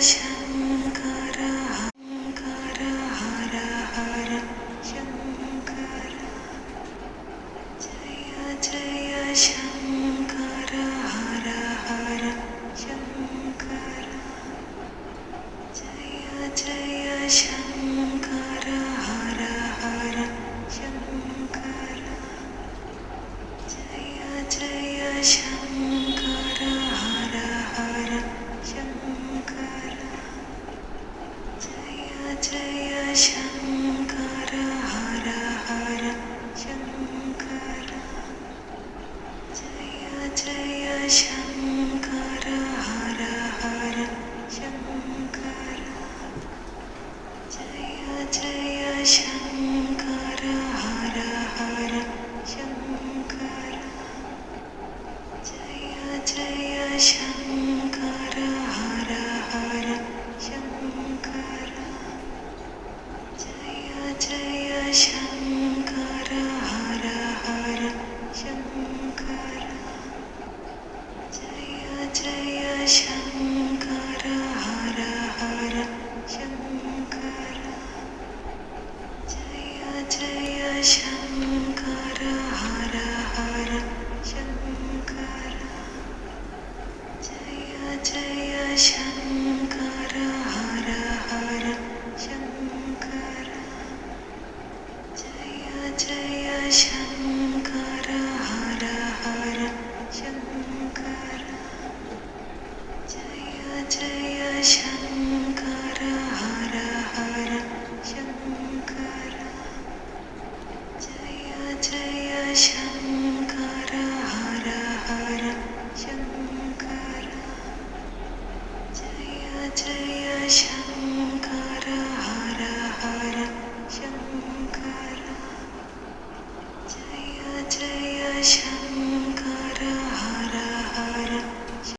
शङ्कर हर हर हर शङ्कर जय जय शङ्कर हर हर शङ्कर जय जय शङ्कर हर हर शङ्कर जय जय शङ्कर हर हर शङ्कर जय जय शङ्कर हर हर शङ्कर जय जय शङ्कर हर हर शङ्कर जय जय शङ्कर हर हर शङ्कर जय जय शङ्कर हर हर शङ्कर जय जय शङ्कर हर हर शङ्कर जय जय शङ्कर हर हर शङ्कर जय जय शङ्कर हर हर शङ्कर जय जय शङ्कर हर हर शङ्कर जय जय शङ्कर हर हर शङ्कर जय जय शङ्कर हर हर शङ्कर जय जय शङ्कर